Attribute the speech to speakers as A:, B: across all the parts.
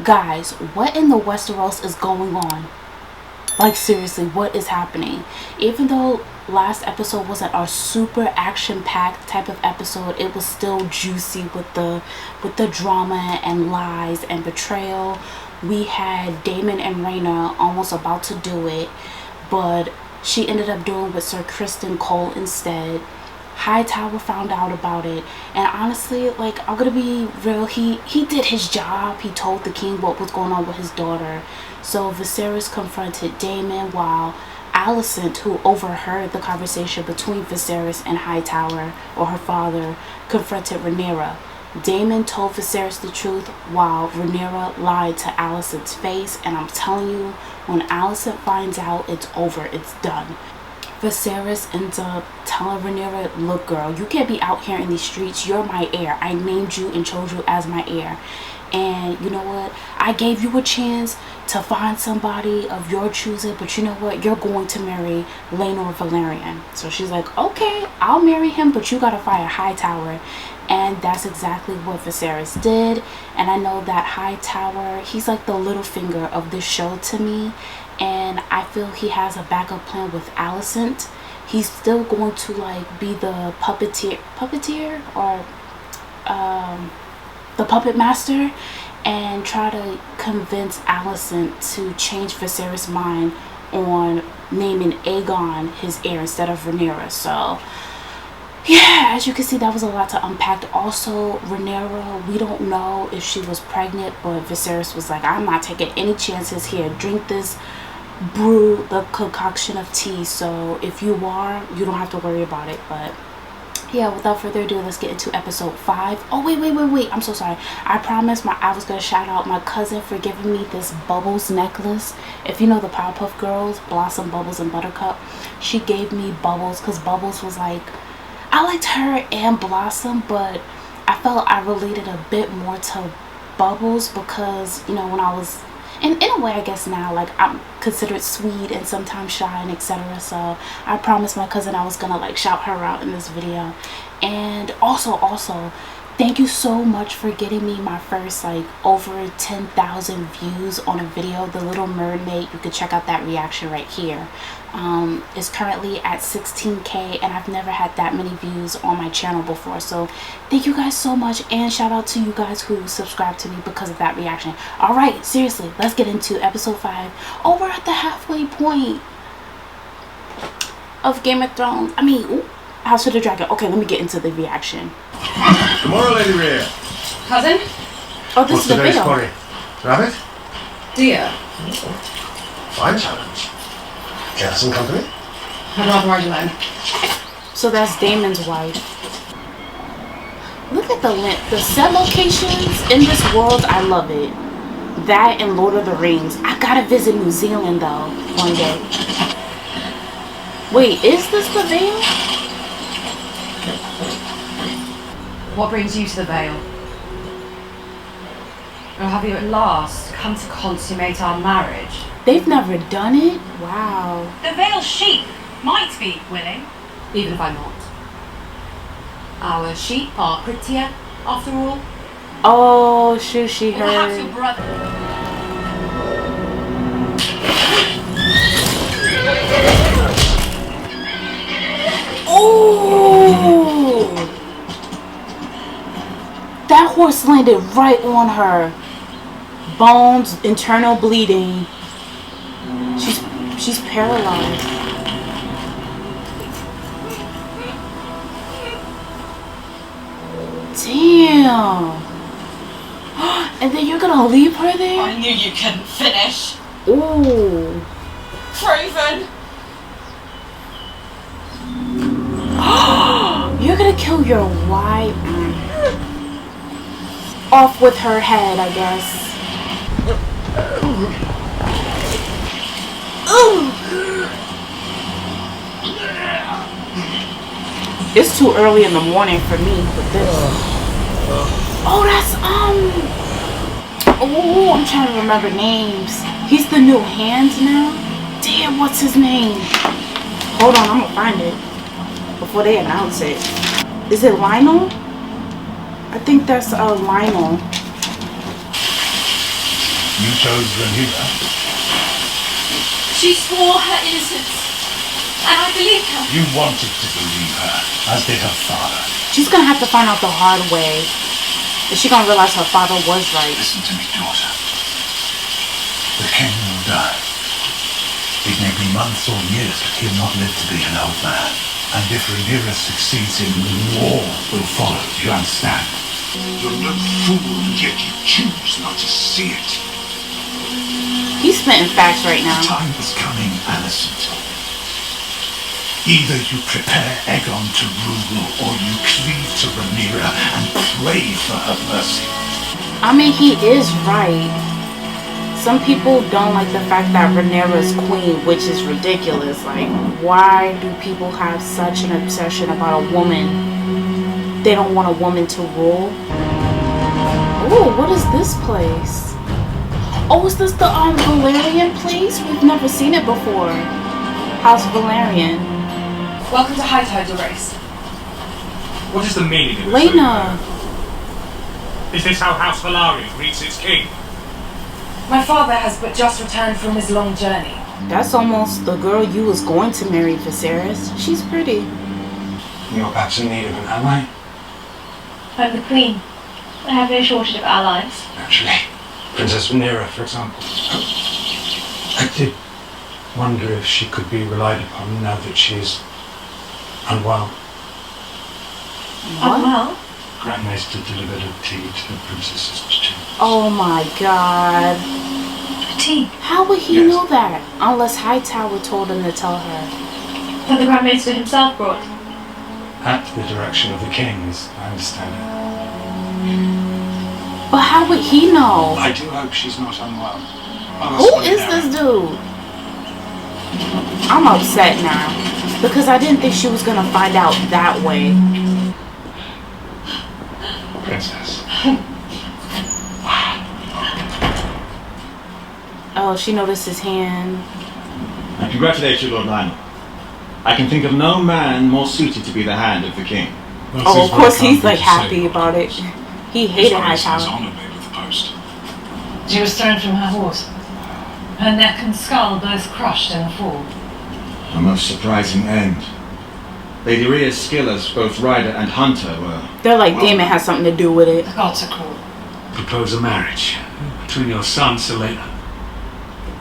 A: Guys, what in the Westeros is going on? Like, seriously, what is happening? Even though last episode wasn't our super action-packed type of episode, it was still juicy with the drama and lies and betrayal. We had Daemon and Rhaena almost about to do it, but she ended up doing with Sir Criston Cole instead. Hightower found out about it, and honestly, like, I'm gonna be real, he did his job. He told the king what was going on with his daughter. So Viserys confronted Daemon, while Alicent, who overheard the conversation between Viserys and Hightower, or her father, confronted Rhaenyra. Daemon told Viserys the truth, while Rhaenyra lied to Alicent's face, and I'm telling you, when Alicent finds out, it's over, it's done. Viserys ends up telling Rhaenyra, look girl, you can't be out here in these streets, you're my heir. I named you and chose you as my heir. And you know what? I gave you a chance to find somebody of your choosing, but you know what? You're going to marry Laenor Velaryon. So she's like, okay, I'll marry him, but you gotta fire Hightower. And that's exactly what Viserys did. And I know that Hightower, he's like the little finger of this show to me. And I feel he has a backup plan with Alicent. He's still going to like be the puppeteer or the puppet master, and try to convince Alicent to change Viserys' mind on naming Aegon his heir instead of Rhaenyra. So yeah, as you can see, that was a lot to unpack. Also, Rhaenyra, we don't know if she was pregnant, but Viserys was like, I'm not taking any chances here. Drink this brew, the concoction of tea. So if you are, you don't have to worry about it. But yeah, without further ado, let's get into episode 5. Oh, wait. I'm so sorry. I promised I was going to shout out my cousin for giving me this Bubbles necklace. If you know the Powerpuff Girls, Blossom, Bubbles, and Buttercup, she gave me Bubbles because Bubbles was like, I liked her and Blossom, but I felt I related a bit more to Bubbles because, you know, when I was, and in a way I guess now, like, I'm considered sweet and sometimes shy and etc. So I promised my cousin I was gonna like shout her out in this video. And also thank you so much for getting me my first like over 10,000 views on a video, The Little Mermaid. You can check out that reaction right here. It's currently at 16k, and I've never had that many views on my channel before. So thank you guys so much, and shout out to you guys who subscribed to me because of that reaction. All right, seriously, let's get into episode 5. Oh, we're at the halfway point of Game of Thrones. I mean, ooh, House of the Dragon. Okay, let me get into the reaction.
B: Good morning, Lady Rhea.
C: Cousin?
A: Oh, this is the
B: today's
A: video.
B: curry? Rabbit?
C: Dear.
B: Fine challenge. Gas and company?
C: I'd rather ride alone.
A: So that's Daemon's wife. Look at the set locations in this world. I love it. That and Lord of the Rings. I gotta visit New Zealand though one day. Wait, is this the Vale?
C: What brings you to the Vale? Or have you at last come to consummate our marriage?
A: They've never done it? Wow.
D: The Vale sheep might be willing.
C: Even if I'm not. Our sheep are prettier, after all.
A: Oh, shoot, she
D: Or perhaps your
A: heard.
D: brother.
A: Oh! That horse landed right on her. Bones, internal bleeding. She's paralyzed. Damn. And then you're gonna leave her there?
D: I knew you couldn't finish.
A: Ooh.
D: Craven!
A: You're gonna kill your wife. Off with her head, I guess. Ooh. It's too early in the morning for me with this. Oh, that's oh, I'm trying to remember names. He's the new hand now. Damn, what's his name? Hold on, I'm gonna find it before they announce it. Is it Lionel? I think that's Lionel.
E: You chose Rhaenyra.
D: She swore her innocence, and I believed her.
E: You wanted to believe her, as did her father.
A: She's gonna have to find out the hard way. Is she gonna realize her father was right?
E: Listen to me, daughter. The king will die. It may be months or years, but he'll not live to be an old man. And if Rhaenyra succeeds in war will follow, do you understand? You're no fool, and yet you choose not to see it.
A: He's spitting facts right now.
E: The time is coming, Alicent. Either you prepare Aegon to rule, or you cleave to Rhaenyra and pray for her mercy.
A: I mean, he is right. Some people don't like the fact that Rhaenyra is queen, which is ridiculous. Like, why do people have such an obsession about a woman? They don't want a woman to rule. Oh, what is this place? Oh, is this the Valerian place? We've never seen it before. House Valerian.
D: Welcome to High Tide, Your Grace.
F: What is the meaning of this?
A: Lena.
F: Is this how House Velaryon greets its king?
D: My father has but just returned from his long journey.
A: That's almost the girl you was going to marry, Viserys. She's pretty.
E: You're perhaps in need of an ally?
G: I'm the Queen. I have no shortage of allies.
E: Naturally. Princess Rhaenyra, for example. I did wonder if she could be relied upon now that she's unwell.
A: What?
G: Unwell?
E: Grand Maester delivered a tea to the princess's chamber.
A: Oh my god.
G: Tea.
A: How would he
E: Yes.
A: know that? Unless Hightower told him to tell her.
G: That the Grand Maester himself brought.
E: At the direction of the kings, I understand
A: But how would he know?
E: it. I do hope she's not unwell.
A: Who is this dude? I'm upset now. Because I didn't think she was gonna find out that way.
E: Princess.
A: Oh, she noticed his hand.
H: I congratulate you, Lord Lionel. I can think of no man more suited to be the hand of the king.
A: Oh, of course he's like happy about it. He hated Hightower.
E: Honored me with the post.
D: She was thrown from her horse. Her neck and skull both crushed in the fall.
H: A most surprising end. Lady Rhea's skill as both rider and hunter were...
A: They're like Daemon has something to do with it.
D: The gods are cruel.
F: Propose a marriage between your son, Selena,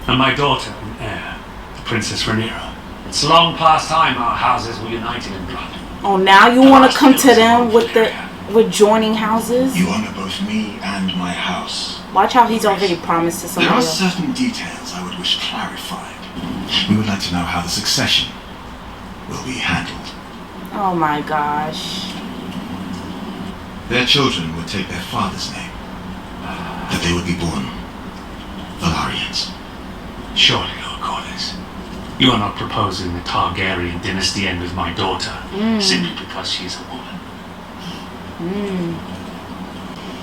F: and my daughter and heir, the Princess Rhaenyra. It's long past time our houses were united in blood.
A: Oh, now you want to come to them with joining houses?
E: You honor both me and my house.
A: Watch how he's already promised to
E: There
A: somebody
E: are
A: else.
E: certain details I would wish clarified. We would like to know how the succession will be handled.
A: Oh my gosh.
E: Their children would take their father's name. That they would be born Velaryons.
F: Surely, Lord Corlys, you are not proposing the Targaryen dynasty end with my daughter simply because she's a woman.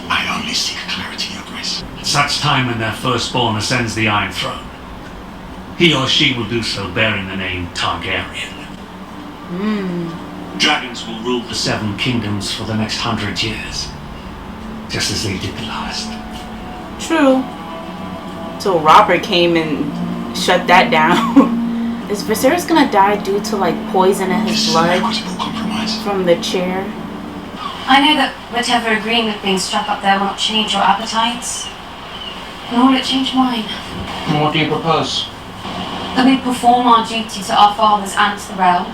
E: I only seek clarity, Your Grace.
F: At such time when their firstborn ascends the Iron Throne, he or she will do so bearing the name Targaryen. Dragons will rule the Seven Kingdoms for the next 100 years, just as they did the last.
A: True. So Robert came and shut that down. Is Viserys gonna die due to like poison in his
E: This is an
A: blood
E: equitable compromise.
A: from the chair?
C: I know that whatever agreement being struck up there will not change your appetites, nor will it change mine.
E: And what do you propose?
C: That we perform our duty to our fathers and to the realm.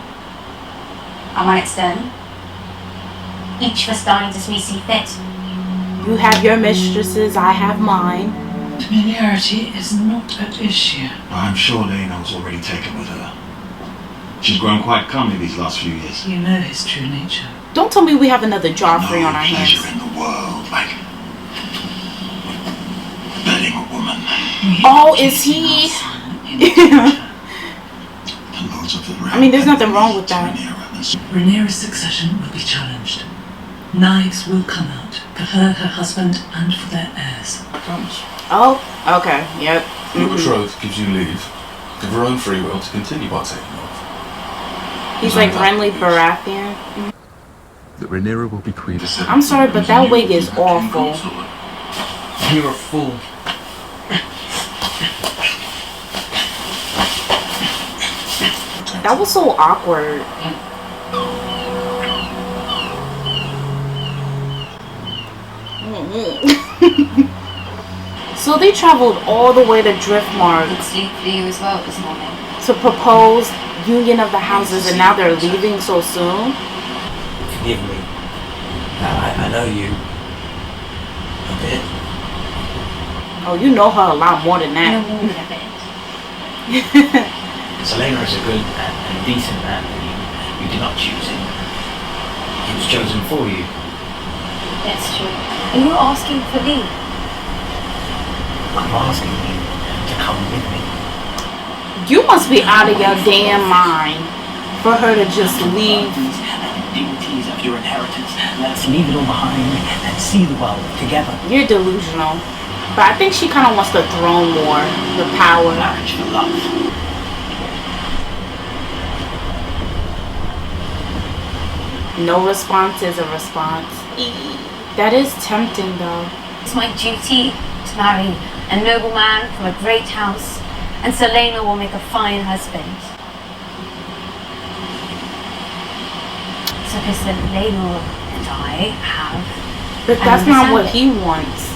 C: And when it's done, each of us dies as we see fit.
A: You have your mistresses, I have mine.
D: Familiarity is not at issue.
E: I'm sure Lena was already taken with her. She's grown quite comely these last few years.
D: You know his true nature.
A: Don't tell me we have another Joffrey on our
E: pleasure
A: hands.
E: in the world like burning a woman.
A: Oh, is he?
E: The lords of the realm.
A: I mean, there's nothing wrong with that.
D: Rhaenyra's succession will be challenged. Knives will come out for her, her husband, and for their heirs.
I: I promise.
A: Oh, okay, yep.
I: Your betrothed gives you leave, of her own free will, to continue partaking of.
A: He's like Renly Baratheon.
I: That Rhaenyra will be queen.
A: I'm sorry, but that wig is awful.
I: You're a fool.
A: That was so awkward. So they traveled all the way to Driftmark.
C: Good sleep for you as well this morning.
A: To propose union of the houses, and now they're leaving so soon.
J: Forgive me. I know you a bit.
A: Oh, you know her a lot more than
C: I
A: that.
C: know more than a bit.
J: Selena is a good and decent man. You did not choose him. He was chosen for you.
C: That's true. Are you asking for me?
J: I'm asking you to come with me.
A: You must be out of your damn mind for her to just leave.
J: And the dignities of your inheritance. Let's leave it all behind and see the world together.
A: You're delusional. But I think she kind of wants the throne more, the power.
J: Marriage for love.
A: No response is a response. That is tempting though.
C: It's my duty to marry a noble man from a great house, and Selena will make a fine husband. So Selena and I have...
A: But that's not what he wants.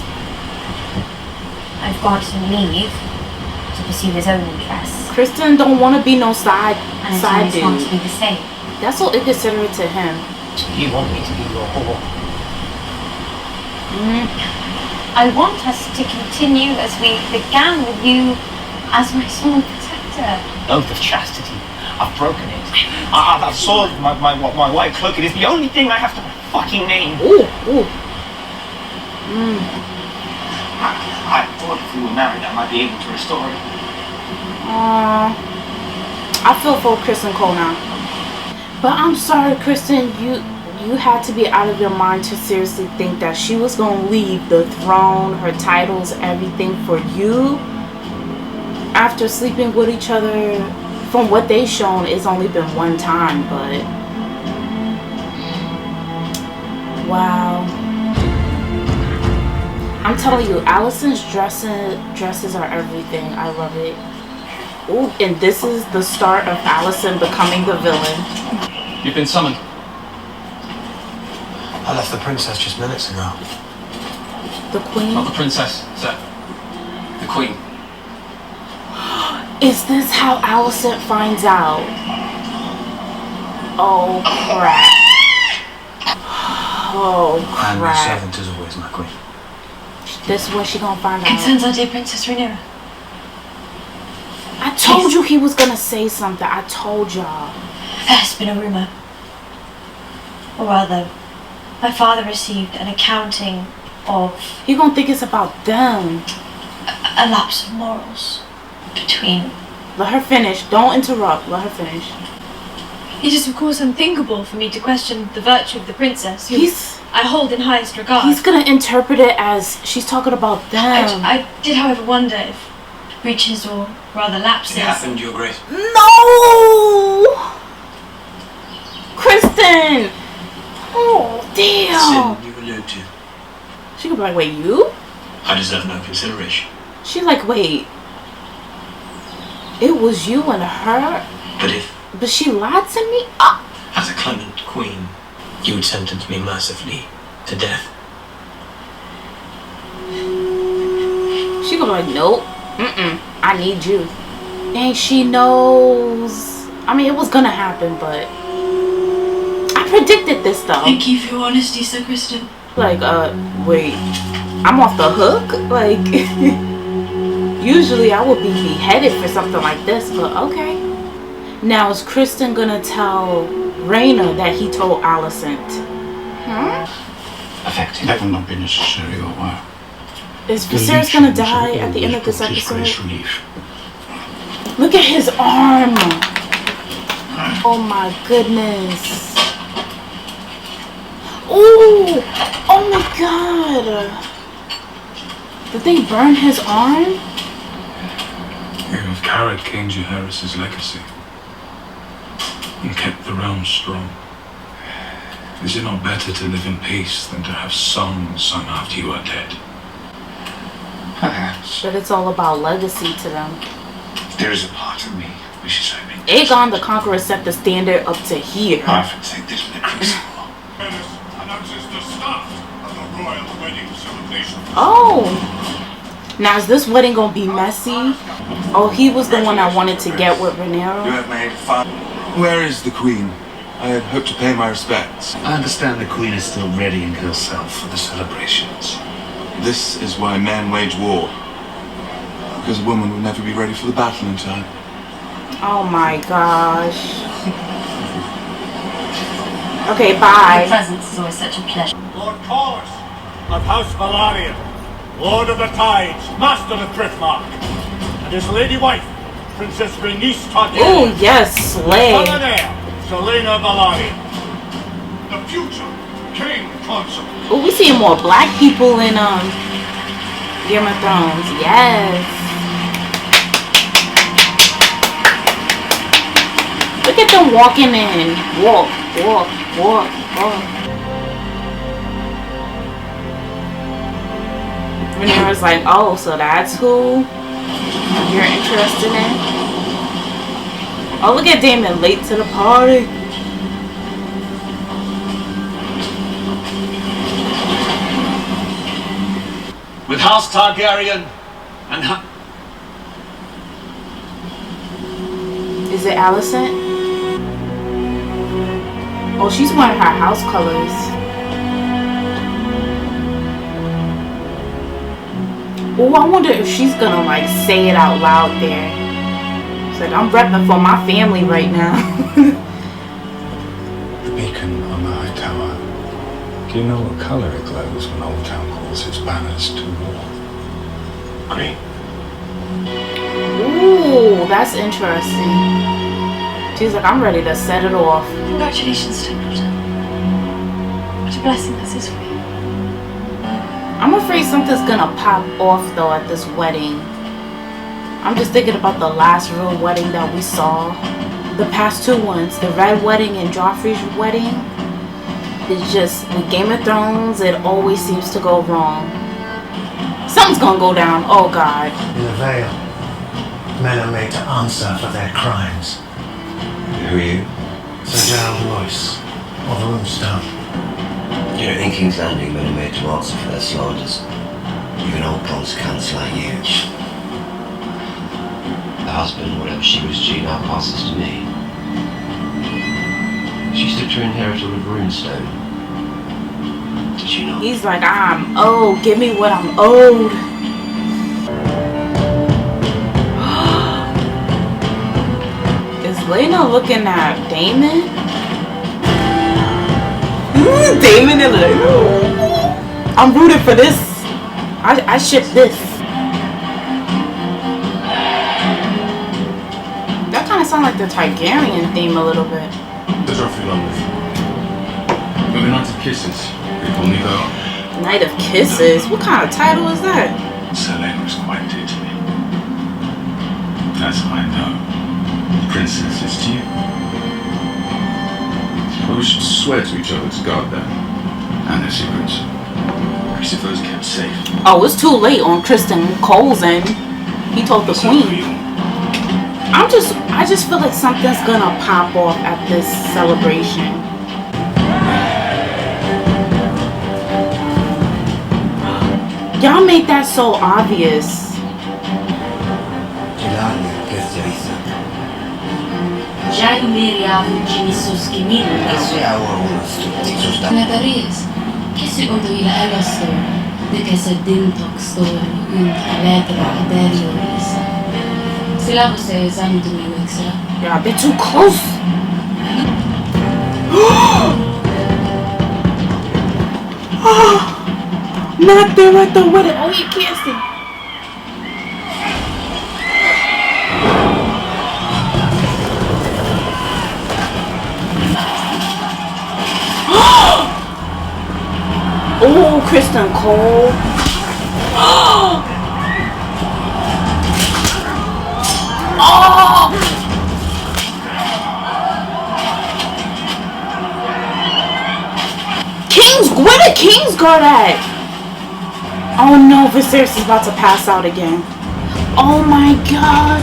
C: I've got to leave to pursue his own interests.
A: Kristen don't want to be no side
C: And
A: dude.
C: want to be the same.
A: That's so inconsiderate to him.
J: You want me to be your whore?
C: I want us to continue as we began with you as my sole protector.
J: Oath of chastity. I've broken it. I've soiled my white cloak. It is the only thing I have to fucking name.
A: Ooh, ooh.
J: I thought if we were married, I might be able to restore it.
A: I feel for Kristen Cole now. But I'm sorry, Kristen, you had to be out of your mind to seriously think that she was going to leave the throne, her titles, everything for you after sleeping with each other. From what they've shown, it's only been one time, but wow. I'm telling you, Alicent's dresses are everything. I love it. Ooh, and this is the start of Alicent becoming the villain.
I: You've been summoned.
B: I left the princess just minutes ago.
A: The queen?
I: Not the princess, sir. The queen.
A: Is this how Alicent finds out? Oh crap. Oh
B: And my
A: crap.
B: servant is always my queen.
A: This is when she gonna find out.
G: Concerns our dear Princess Rhaenyra.
A: I told you he was gonna say something. I told y'all.
G: There has been a rumour. Or rather, my father received an accounting of
A: He gonna think it's about them.
G: a lapse of morals between...
A: Let her finish. Don't interrupt. Let her finish.
G: It is of course unthinkable for me to question the virtue of the princess, who
A: He's
G: I hold in highest regard.
A: he's gonna interpret it as she's talking about them.
G: I did, however, wonder if breaches or rather lapses...
J: It happened, Your Grace.
A: No! Kristen! Oh, damn!
J: Sin you allude to.
A: She could be like, wait, you?
J: I deserve no consideration.
A: She like, wait. It was you and her?
J: But
A: she lied to me? Ah!
J: as a clement queen, you would sentence me mercifully to death.
A: She could be like, nope. I need you. And she knows. I mean, it was gonna happen, but I predicted this though.
G: Thank you for your honesty, Sir Kristen.
A: Like, wait, I'm off the hook? Like, usually I would be beheaded for something like this, but okay. Now, is Kristen gonna tell Rhaena that he told Alicent?
J: Effective.
E: That will not be necessary, or what?
A: Is Viserys gonna die at the end of this episode? Look at his arm! Oh my goodness. Ooh! Oh my god! Did they burn his arm?
K: You have carried King Jaehaerys' legacy and kept the realm strong. Is it not better to live in peace than to have sons sung after you are dead?
J: Perhaps.
A: But it's all about legacy to them.
J: There is a part of me which is hoping
A: Aegon the Conqueror set the standard up to here.
E: I think this will increase more.
K: Announces the start of the royal wedding celebration.
A: Oh, now is this wedding gonna be messy? Oh, he was the one I wanted to get with Rhaenyra.
I: You have made fun. Where is the Queen? I had hoped to pay my respects.
F: I understand the Queen is still readying herself for the celebrations.
I: This is why men wage war. Because a woman would never be ready for the battle in time.
A: Oh my gosh. Okay, bye.
C: Your presence is always such a pleasure.
J: Lord Corlys of House Velaryon, Lord of the Tides, Master of Driftmark, and his lady wife, Princess Rhaenys Targaryen.
A: Oh yes, slay.
J: Son and heir, Selena Velaryon.
K: The future king consort.
A: Oh, we see more black people in Game of Thrones. Yes. Look at them walking in. Walk, walk, walk, walk. Rhaenyra's like, oh, so that's who you're interested in? Oh, look at Daemon late to the party.
F: With House Targaryen and
A: Is it Alicent? Oh, she's wearing her house colors. Oh, I wonder if she's gonna like say it out loud there. It's like, I'm repping for my family right now.
K: The beacon on the high tower. Do you know what color it glows when Old Town calls its banners to war? Green.
A: Ooh, that's interesting. She's like, I'm ready to set it off.
G: Congratulations, Templeton. What a blessing this is for you.
A: I'm afraid something's gonna pop off though at this wedding. I'm just thinking about the last real wedding that we saw. The past two ones, the Red Wedding and Joffrey's wedding. It's just, with Game of Thrones, it always seems to go wrong. Something's gonna go down. Oh God.
B: In the Vale, men are made to answer for their crimes.
L: Who are you?
B: Sir Gerald Royce of Runestone.
L: You know, in King's Landing, men are made to answer for their slanders. Even old bronze cunts like you. The husband, whatever she was due, now passes to me. She stood to inherit all of Runestone. Did you know?
A: He's like, I'm owed. Give me what I'm owed. Is Lena looking at Daemon? Daemon and Lena. I'm rooting for this. I ship this. That kind of sounds like the Targaryen theme a little bit.
I: The trophy long with. Moving on to kisses. People need go.
A: Night of Kisses? What kind of title is that?
I: Selene was quite dear to me. That's what I know. The princess is to you. Well, we should swear to each other to guard them and their secrets. Because if those are kept safe.
A: Oh, it's too late on Kristen Cole's end. He told the queen. I just feel like something's gonna pop off at this celebration. Y'all made that so obvious. Y'all a bit too close. Not there at the wedding. Oh, you can't see. Oh, Kristen Cole. Oh! Where the Kingsguard at? Oh no, Viserys is about to pass out again. Oh my god.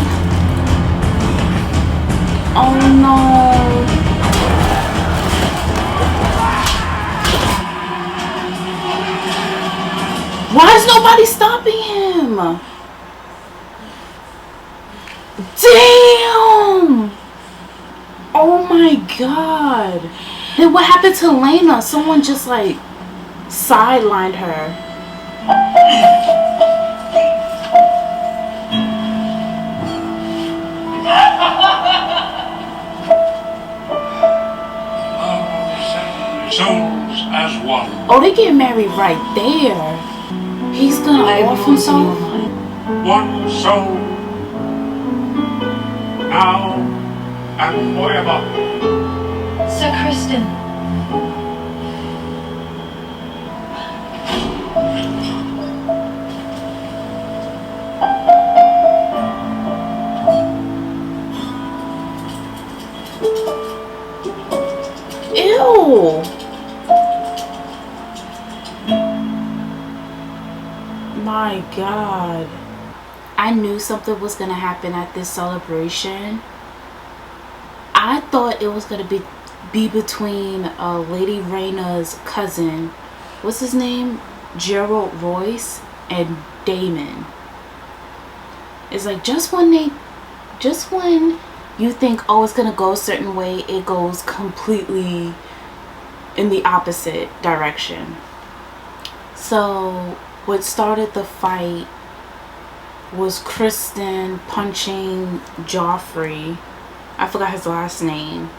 A: Oh no. Why is nobody stopping him? Damn! Oh my god. Then what happened to Lena? Someone just like sidelined her.
K: Souls as one.
A: Oh, they get married right there. He's gonna off himself.
K: One soul. Now and forever.
G: Sir Kristen.
A: Ew. My god. I knew something was gonna happen at this celebration. I thought it was gonna be between Lady Rhaena's cousin, what's his name, Gerald Royce, and Daemon. It's like just when you think, oh, it's gonna go a certain way, it goes completely in the opposite direction. So what started the fight was Kristen punching Joffrey, I forgot his last name,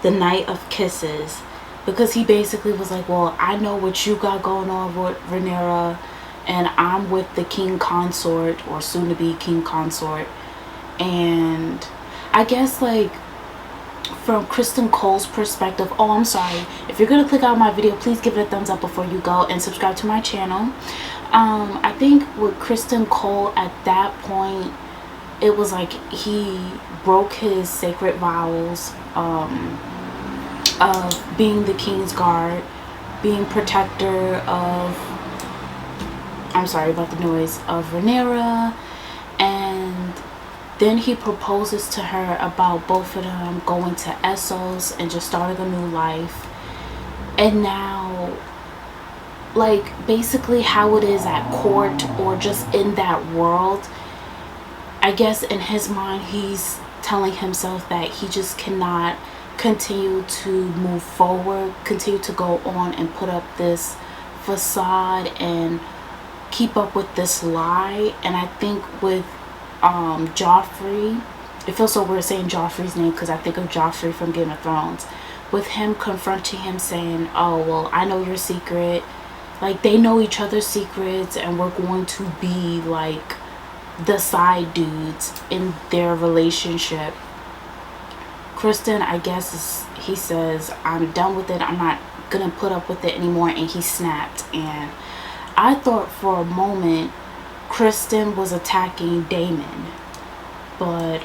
A: the Knight of Kisses, because he basically was like, well, I know what you got going on with Rhaenyra, and I'm with the king consort, or soon to be king consort. And I guess like from Kristen Cole's perspective, oh, I'm sorry, if you're gonna click out my video, please give it a thumbs up before you go and subscribe to my channel. I think with Kristen Cole at that point, it was like he broke his sacred vows of being the king's guard, being protector of, I'm sorry about the noise, of Rhaenyra, and then he proposes to her about both of them going to Essos and just starting a new life. And now, like, basically how it is at court or just in that world, I guess in his mind he's telling himself that he just cannot continue to move forward, continue to go on and put up this facade and keep up with this lie. And I think with Joffrey, it feels so weird saying Joffrey's name because I think of Joffrey from Game of Thrones, with him confronting him saying, oh, well, I know your secret, like they know each other's secrets, and we're going to be like the side dudes in their relationship. Kristen, I guess, he says, I'm done with it, I'm not gonna put up with it anymore, and he snapped. And I thought for a moment Kristen was attacking Daemon, but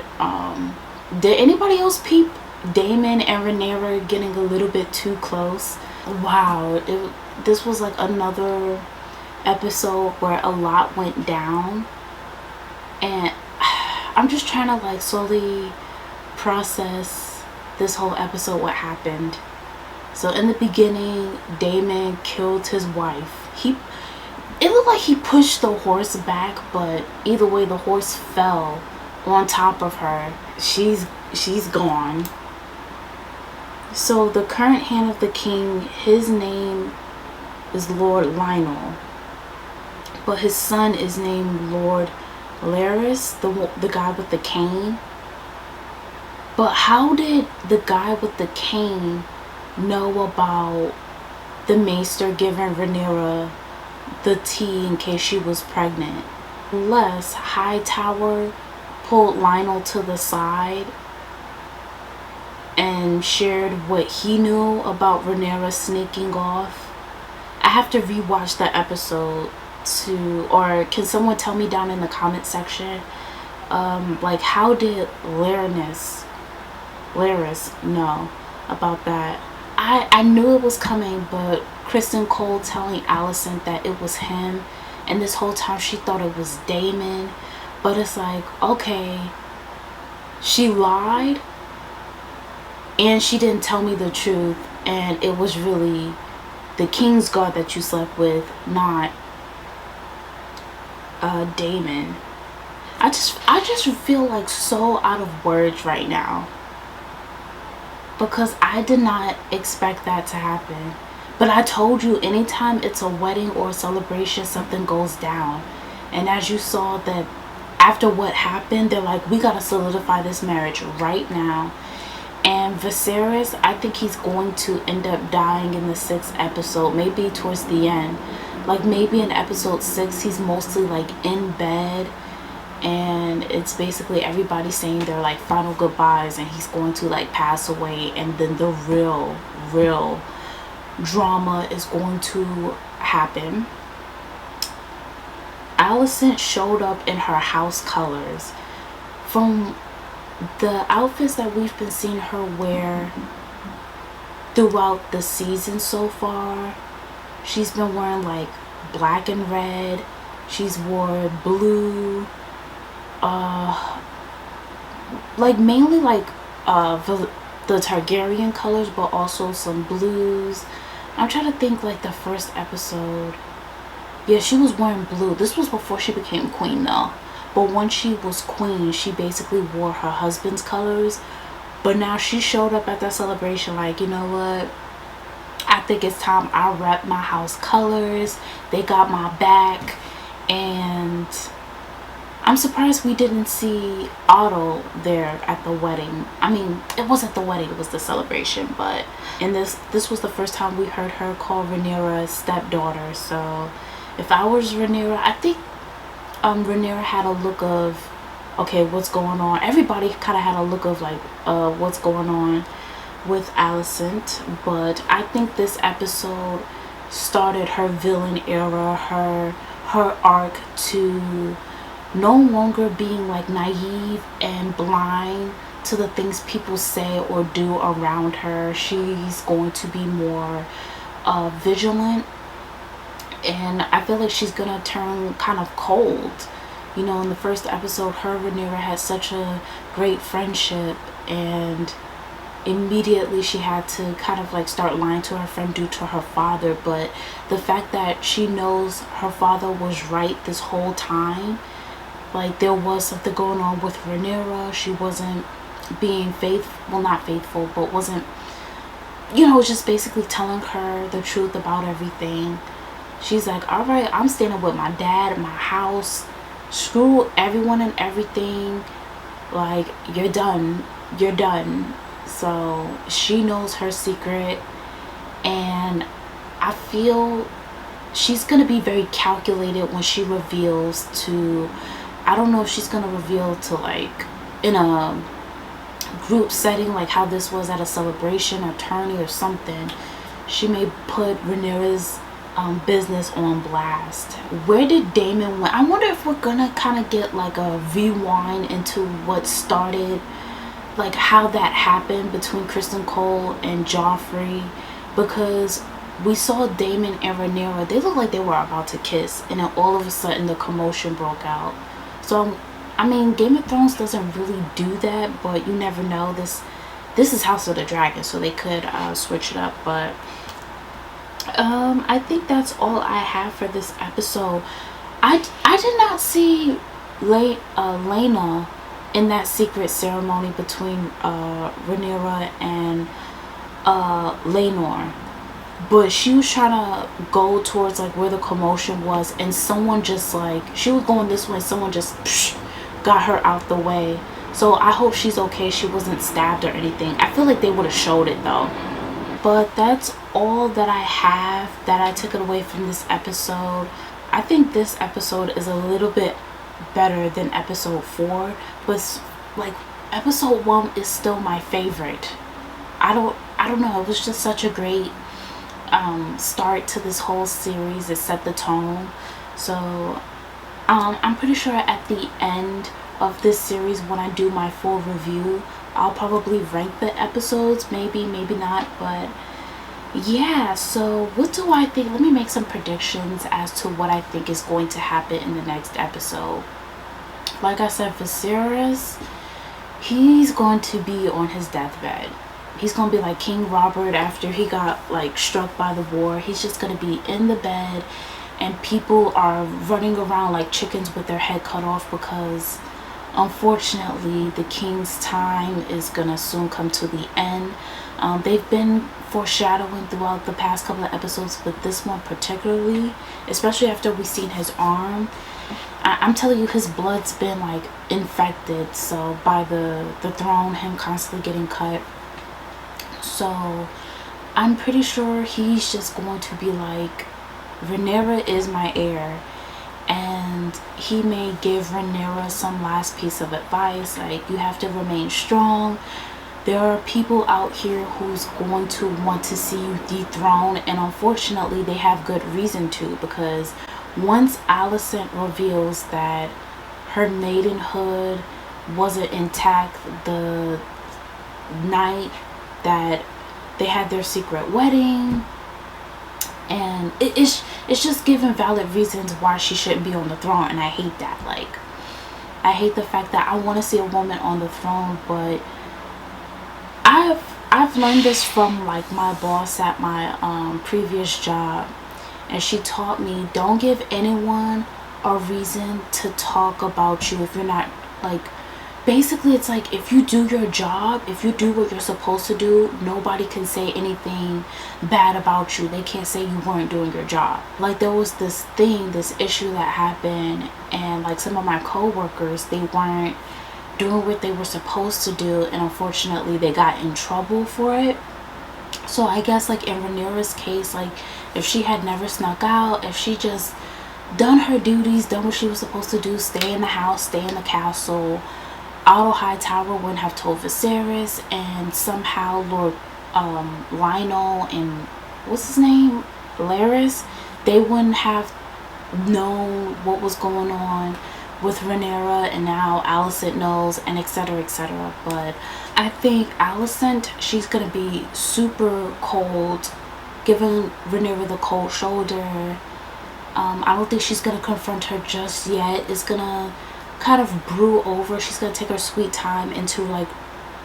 A: did anybody else peep Daemon and Rhaenyra getting a little bit too close? Wow, this was like another episode where a lot went down, and I'm just trying to like slowly process this whole episode, what happened. So in the beginning, Daemon killed his wife. It looked like he pushed the horse back, but either way the horse fell on top of her. She's gone. So the current hand of the king, his name is Lord Lionel, but his son is named Lord Larys, the guy with the cane. But how did the guy with the cane know about the maester giving Rhaenyra the tea in case she was pregnant? Unless Hightower pulled Lionel to the side and shared what he knew about Rhaenyra sneaking off. I have to rewatch that episode or can someone tell me down in the comment section, like how did Larys know about that? I knew it was coming, but Kristen Cole telling Alicent that it was him, and this whole time she thought it was Daemon. But it's like, okay, she lied, and she didn't tell me the truth, and it was really the King's Guard that you slept with, not Daemon. I just feel like so out of words right now, because I did not expect that to happen. But I told you, anytime it's a wedding or a celebration, something goes down. And as you saw, that after what happened, they're like, we gotta solidify this marriage right now. And Viserys, I think he's going to end up dying in the 6th episode, maybe towards the end. Like maybe in episode 6, he's mostly like in bed, and it's basically everybody saying their like final goodbyes, and he's going to like pass away, and then the real drama is going to happen. Alicent showed up in her house colors. From the outfits that we've been seeing her wear throughout the season so far, she's been wearing like black and red. She's wore blue, like mainly like the Targaryen colors, but also some blues. I'm trying to think, like the first episode, yeah, she was wearing blue. This was before she became queen though. But when she was queen, she basically wore her husband's colors. But now she showed up at that celebration like, you know what, I think it's time I rep my house colors. They got my back. And I'm surprised we didn't see Otto there at the wedding. I mean, it wasn't the wedding, it was the celebration. But in this was the first time we heard her call Rhaenyra stepdaughter. So if I was Rhaenyra, I think Rhaenyra had a look of, okay, what's going on? Everybody kind of had a look of like, what's going on with Alicent. But I think this episode started her villain era, her arc to no longer being like naive and blind to the things people say or do around her. She's going to be more vigilant, and I feel like she's gonna turn kind of cold. You know, in the first episode, her and Rhaenyra had such a great friendship, and immediately she had to kind of like start lying to her friend due to her father. But the fact that she knows her father was right this whole time, like there was something going on with Rhaenyra. She wasn't being not faithful, but wasn't, you know, just basically telling her the truth about everything. She's like, all right, I'm standing with my dad, my house, screw everyone and everything, like you're done. So she knows her secret, and I feel she's gonna be very calculated when she reveals to, I don't know if she's gonna reveal to like in a group setting, like how this was at a celebration or tourney or something. She may put Rhaenyra's business on blast. Where did Daemon went? I wonder if we're gonna kind of get like a rewind into what started, like how that happened between Kristen Cole and Joffrey, because we saw Daemon and Rhaenyra, they looked like they were about to kiss, and then all of a sudden the commotion broke out. So I mean, Game of Thrones doesn't really do that, but you never know. This is House of the Dragon, so they could switch it up. But I think that's all I have for this episode. I did not see Lena in that secret ceremony between Rhaenyra and Laenor, but she was trying to go towards like where the commotion was, and someone just like, she was going this way, someone just got her out the way. So I hope she's okay, she wasn't stabbed or anything. I feel like they would have showed it though. But that's all that I have that I took it away from this episode. I think this episode is a little bit better than episode 4, but like episode 1 is still my favorite. I don't know, it was just such a great start to this whole series. It set the tone. So I'm pretty sure at the end of this series, when I do my full review, I'll probably rank the episodes, maybe not. But yeah, so what do I think? Let me make some predictions as to what I think is going to happen in the next episode. Like I said, Viserys, he's going to be on his deathbed. he's gonna be like King Robert after he got like struck by the war. He's just gonna be in the bed, and people are running around like chickens with their head cut off, because unfortunately the king's time is gonna soon come to the end. They've been foreshadowing throughout the past couple of episodes, but this one particularly, especially after we've seen his arm, I'm telling you, his blood's been like infected, so by the throne, him constantly getting cut. So I'm pretty sure he's just going to be like, Rhaenyra is my heir, and he may give Rhaenyra some last piece of advice, like, you have to remain strong. There are people out here who's going to want to see you dethroned, and unfortunately they have good reason to, because once Alicent reveals that her maidenhood wasn't intact the night that they had their secret wedding, and it's just giving valid reasons why she shouldn't be on the throne, and I hate that. Like, I hate the fact that I want to see a woman on the throne, but I've learned this from like my boss at my previous job, and she taught me, don't give anyone a reason to talk about you if you're not, like, basically it's like, if you do your job, if you do what you're supposed to do, nobody can say anything bad about you. They can't say you weren't doing your job. Like, there was this issue that happened, and like some of my co-workers, they weren't doing what they were supposed to do, and unfortunately they got in trouble for it. So I guess like in Rhaenyra's case, like, if she had never snuck out, if she just done her duties, done what she was supposed to do, stay in the house, stay in the castle, Otto Hightower wouldn't have told Viserys, and somehow Lord Lionel and what's his name, Larys, they wouldn't have known what was going on with Rhaenyra, and now Alicent knows, and etc, etc. But I think Alicent, she's gonna be super cold, giving Rhaenyra the cold shoulder. I don't think she's gonna confront her just yet. It's gonna kind of brew over. She's gonna take her sweet time into like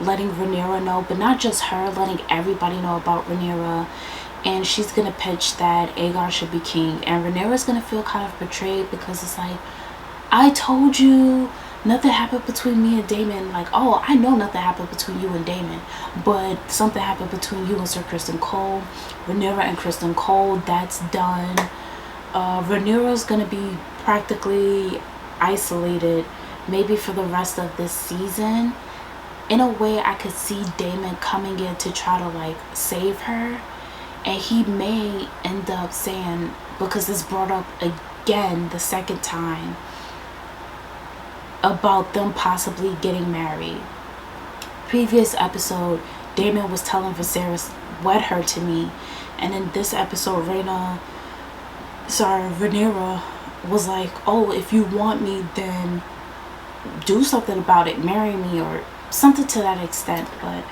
A: letting Rhaenyra know, but not just her, letting everybody know about Rhaenyra. And she's gonna pitch that Aegon should be king, and Rhaenyra's gonna feel kind of betrayed, because it's like, I told you nothing happened between me and Daemon. Like, oh, I know nothing happened between you and Daemon, but something happened between you and Sir Criston Cole. Rhaenyra and Criston Cole, that's done. Rhaenyra's gonna be practically isolated, maybe for the rest of this season. In a way, I could see Daemon coming in to try to like save her, and he may end up saying, because it's brought up again the second time, about them possibly getting married. Previous episode, Daemon was telling Viserys, wed her to me, and in this episode, Rhaenyra was like, oh, if you want me, then do something about it, marry me, or something to that extent. But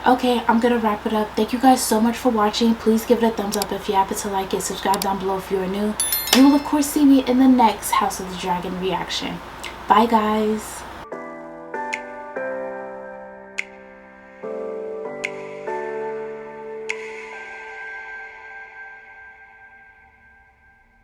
A: okay, I'm gonna wrap it up. Thank you guys so much for watching. Please give it a thumbs up if you happen to like it. Subscribe down below if you are new. You will of course see me in the next House of the Dragon reaction. Bye guys.